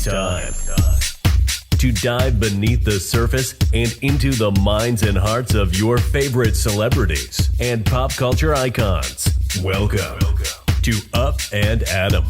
It's time to dive beneath the surface and into the minds and hearts of your favorite celebrities and pop culture icons. Welcome to Up and Adam.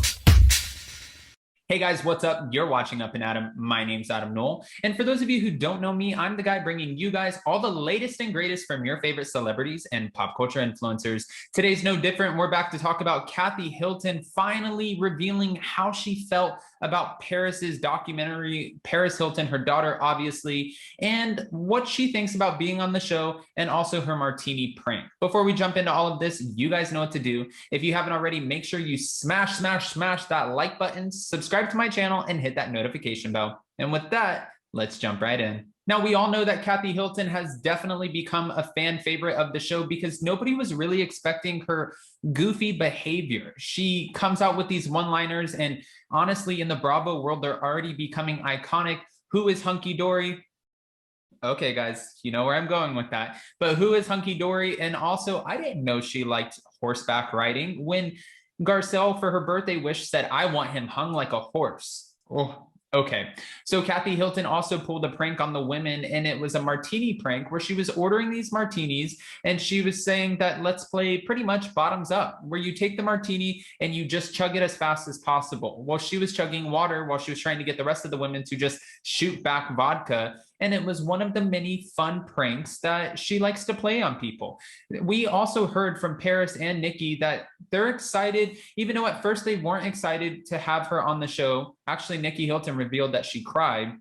Hey guys, what's up? You're watching Up and Adam. My name's Adam Knoll. And for those of you who don't know me, I'm the guy bringing you guys all the latest and greatest from your favorite celebrities and pop culture influencers. Today's no different. We're back to talk about Kathy Hilton finally revealing how she felt about Paris's documentary, Paris Hilton, her daughter, obviously, and what she thinks about being on the show and also her martini prank. Before we jump into all of this, you guys know what to do. If you haven't already, make sure you smash that like button, subscribe to my channel, and hit that notification bell. And with that, let's jump right in. Now, we all know that Kathy Hilton has definitely become a fan favorite of the show because nobody was really expecting her goofy behavior. She comes out with these one-liners, and honestly, in the Bravo world, they're already becoming iconic. Who is Hunky Dory? Okay, guys, you know where I'm going with that. But who is Hunky Dory? And also, I didn't know she liked horseback riding. When Garcelle, for her birthday wish, said, "I want him hung like a horse." Oh, okay. So Kathy Hilton also pulled a prank on the women, and it was a martini prank where she was ordering these martinis, and she was saying that let's play pretty much bottoms up, where you take the martini and you just chug it as fast as possible. Well, she was chugging water while she was trying to get the rest of the women to just shoot back vodka. And it was one of the many fun pranks that she likes to play on people. We also heard from Paris and Nikki that they're excited, even though at first they weren't excited to have her on the show. Actually, Nikki Hilton revealed that she cried.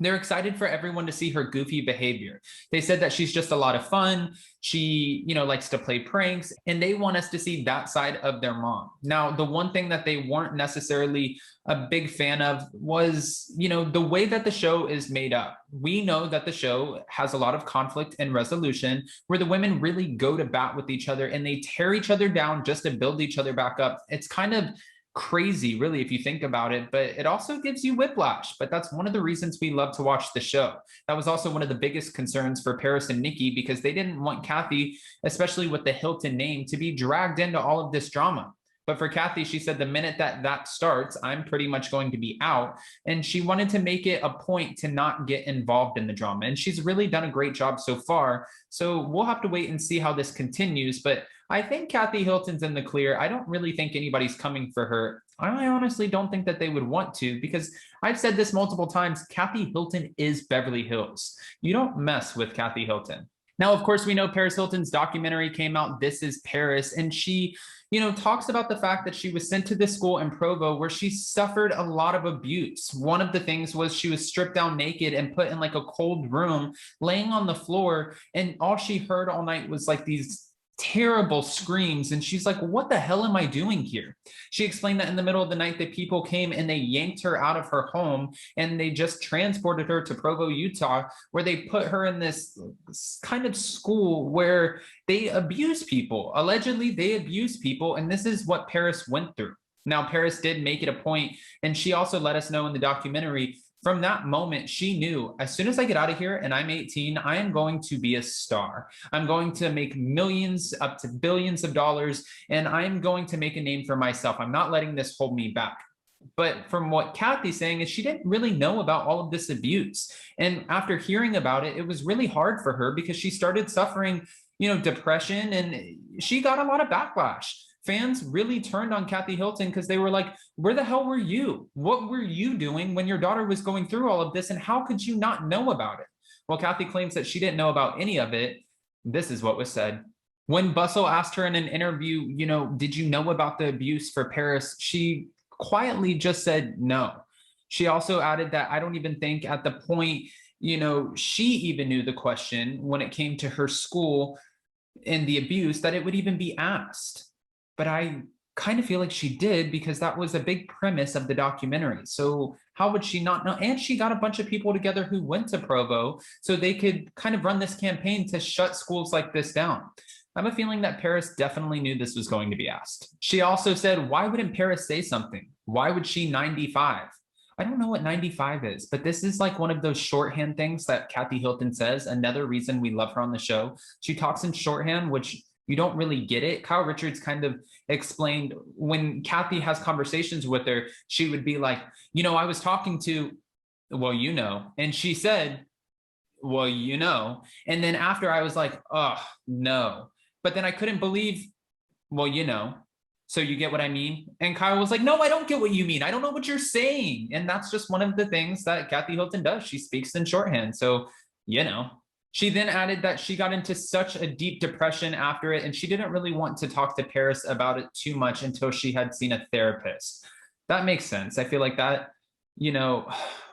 They're excited for everyone to see her goofy behavior. They said that she's just a lot of fun. She, likes to play pranks, and they want us to see that side of their mom. Now, the one thing that they weren't necessarily a big fan of was, the way that the show is made up. We know that the show has a lot of conflict and resolution where the women really go to bat with each other and they tear each other down just to build each other back up. It's kind of crazy, really, if you think about it, but it also gives you whiplash. But that's one of the reasons we love to watch the show. That was also one of the biggest concerns for Paris and Nikki because they didn't want Kathy, especially with the Hilton name, to be dragged into all of this drama. But for Kathy, she said the minute that starts, I'm pretty much going to be out. And she wanted to make it a point to not get involved in the drama. And she's really done a great job so far. So we'll have to wait and see how this continues. But I think Kathy Hilton's in the clear. I don't really think anybody's coming for her. I honestly don't think that they would want to because I've said this multiple times. Kathy Hilton is Beverly Hills. You don't mess with Kathy Hilton. Now, of course, we know Paris Hilton's documentary came out, This Is Paris, and she, talks about the fact that she was sent to this school in Provo where she suffered a lot of abuse. One of the things was she was stripped down naked and put in like a cold room, laying on the floor, and all she heard all night was like these terrible screams. And she's like, what the hell am I doing here? She explained that in the middle of the night that people came and they yanked her out of her home and they just transported her to Provo, Utah, where they put her in this kind of school where they abuse people. Allegedly, they abuse people. And this is what Paris went through. Now, Paris did make it a point, and she also let us know in the documentary, from that moment, she knew as soon as I get out of here and I'm 18, I am going to be a star. I'm going to make millions up to billions of dollars, and I'm going to make a name for myself. I'm not letting this hold me back. But from what Kathy's saying is she didn't really know about all of this abuse. And after hearing about it, it was really hard for her because she started suffering, depression, and she got a lot of backlash. Fans really turned on Kathy Hilton because they were like, where the hell were you? What were you doing when your daughter was going through all of this? And how could you not know about it? Well, Kathy claims that she didn't know about any of it. This is what was said. When Bustle asked her in an interview, did you know about the abuse for Paris? She quietly just said no. She also added that I don't even think at the point, she even knew the question when it came to her school and the abuse that it would even be asked. But I kind of feel like she did because that was a big premise of the documentary. So how would she not know? And she got a bunch of people together who went to Provo so they could kind of run this campaign to shut schools like this down. I have a feeling that Paris definitely knew this was going to be asked. She also said, why wouldn't Paris say something? Why would she 95? I don't know what 95 is, but this is like one of those shorthand things that Kathy Hilton says. Another reason we love her on the show. She talks in shorthand, which you don't really get it. Kyle Richards kind of explained when Kathy has conversations with her, she would be like, I was talking to, well, and she said, well, and then after I was like, oh, no. But then I couldn't believe, well, so you get what I mean? And Kyle was like, no, I don't get what you mean. I don't know what you're saying. And that's just one of the things that Kathy Hilton does. She speaks in shorthand. So, she then added that she got into such a deep depression after it, and she didn't really want to talk to Paris about it too much until she had seen a therapist. That makes sense. I feel like that,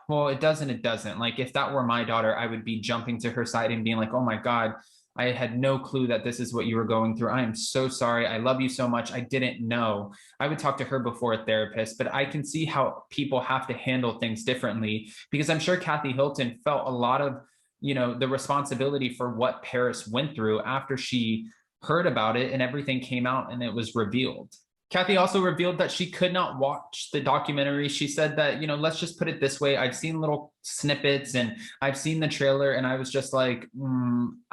well, it doesn't. Like, if that were my daughter, I would be jumping to her side and being like, oh my God, I had no clue that this is what you were going through. I am so sorry. I love you so much. I didn't know. I would talk to her before a therapist, but I can see how people have to handle things differently, because I'm sure Kathy Hilton felt a lot of, the responsibility for what Paris went through after she heard about it and everything came out and it was revealed. Kathy also revealed that she could not watch the documentary. She said that, let's just put it this way. I've seen little snippets and I've seen the trailer and I was just like,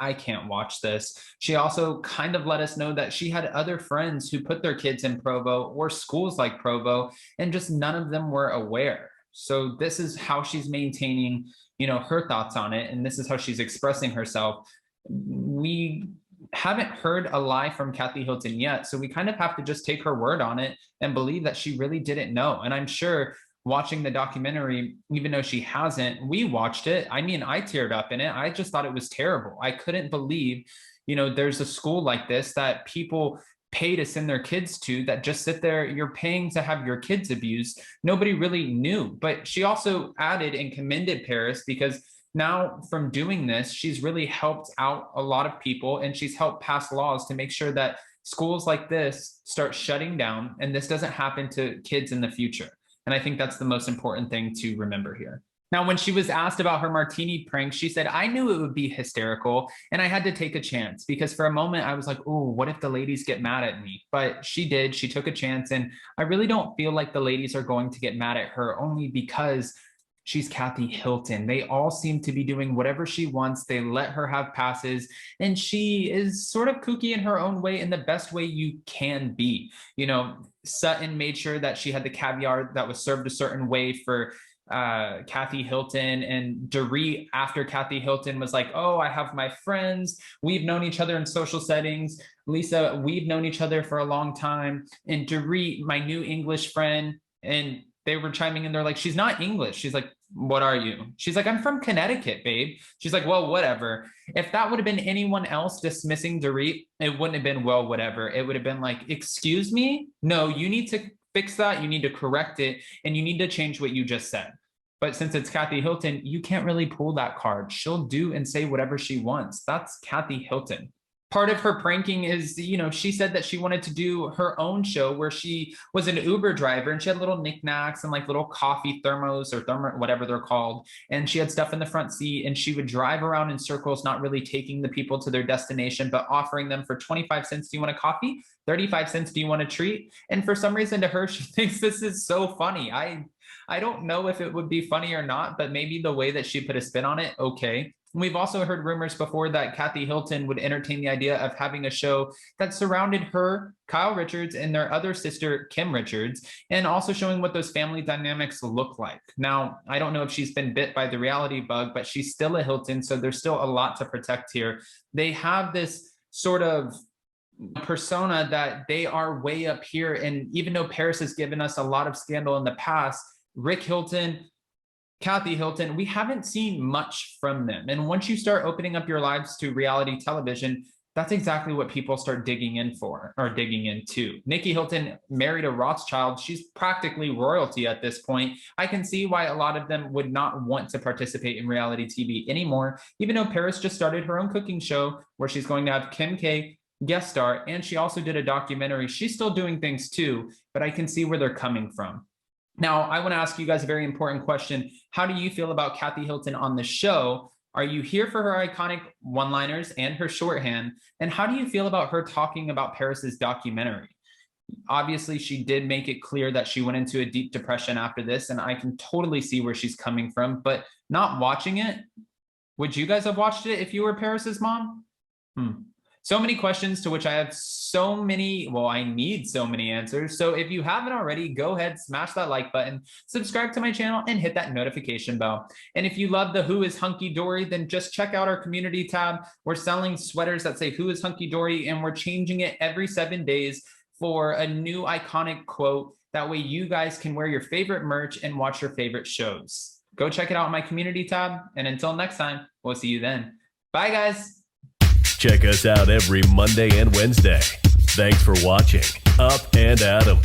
I can't watch this. She also kind of let us know that she had other friends who put their kids in Provo or schools like Provo, and just none of them were aware. So this is how she's maintaining, her thoughts on it. And this is how she's expressing herself. We haven't heard a lie from Kathy Hilton yet. So we kind of have to just take her word on it and believe that she really didn't know. And I'm sure watching the documentary, even though she hasn't, we watched it. I mean, I teared up in it. I just thought it was terrible. I couldn't believe, there's a school like this that people pay to send their kids to, that just sit there, you're paying to have your kids abused. Nobody really knew. But she also added and commended Paris, because now from doing this, she's really helped out a lot of people, and she's helped pass laws to make sure that schools like this start shutting down and this doesn't happen to kids in the future. And I think that's the most important thing to remember here. Now, when she was asked about her martini prank, she said, I knew it would be hysterical and I had to take a chance, because for a moment I was like, oh, what if the ladies get mad at me? But she did. She took a chance. And I really don't feel like the ladies are going to get mad at her, only because she's Kathy Hilton. They all seem to be doing whatever she wants. They let her have passes, and she is sort of kooky in her own way, in the best way you can be. Sutton made sure that she had the caviar that was served a certain way for Kathy Hilton, and Dorit, after Kathy Hilton was like, oh, I have my friends, we've known each other in social settings. Lisa, we've known each other for a long time. And Dorit, my new English friend. And they were chiming in. They're like, she's not English. She's like, what are you? She's like, I'm from Connecticut, babe. She's like, well, whatever. If that would have been anyone else dismissing Dorit, it wouldn't have been, well, whatever. It would have been like, excuse me? No, you need to fix that. You need to correct it. And you need to change what you just said. But since it's Kathy Hilton, you can't really pull that card. She'll do and say whatever she wants. That's Kathy Hilton. Part of her pranking is, she said that she wanted to do her own show where she was an Uber driver, and she had little knickknacks and like little coffee thermos or whatever they're called. And she had stuff in the front seat, and she would drive around in circles, not really taking the people to their destination, but offering them for 25 cents. Do you want a coffee? 35 cents. Do you want a treat? And for some reason to her, she thinks this is so funny. I don't know if it would be funny or not, but maybe the way that she put a spin on it, okay. We've also heard rumors before that Kathy Hilton would entertain the idea of having a show that surrounded her, Kyle Richards, and their other sister, Kim Richards, and also showing what those family dynamics look like. Now, I don't know if she's been bit by the reality bug, but she's still a Hilton, so there's still a lot to protect here. They have this sort of persona that they are way up here, and even though Paris has given us a lot of scandal in the past, Rick Hilton, Kathy Hilton, we haven't seen much from them. And once you start opening up your lives to reality television, that's exactly what people start digging in for, or digging into. Nikki Hilton married a Rothschild. She's practically royalty at this point. I can see why a lot of them would not want to participate in reality TV anymore, even though Paris just started her own cooking show where she's going to have Kim K guest star, and she also did a documentary. She's still doing things too, but I can see where they're coming from. Now, I want to ask you guys a very important question. How do you feel about Kathy Hilton on the show? Are you here for her iconic one-liners and her shorthand? And how do you feel about her talking about Paris's documentary? Obviously, she did make it clear that she went into a deep depression after this, and I can totally see where she's coming from, but not watching it. Would you guys have watched it if you were Paris's mom? So many questions to which I have I need so many answers. So if you haven't already, go ahead, smash that like button, subscribe to my channel, and hit that notification bell. And if you love the Who is Hunky Dory, then just check out our community tab. We're selling sweaters that say Who is Hunky Dory, and we're changing it every 7 days for a new iconic quote. That way you guys can wear your favorite merch and watch your favorite shows. Go check it out in my community tab. And until next time, we'll see you then. Bye, guys. Check us out every Monday and Wednesday. Thanks for watching Up and Adam.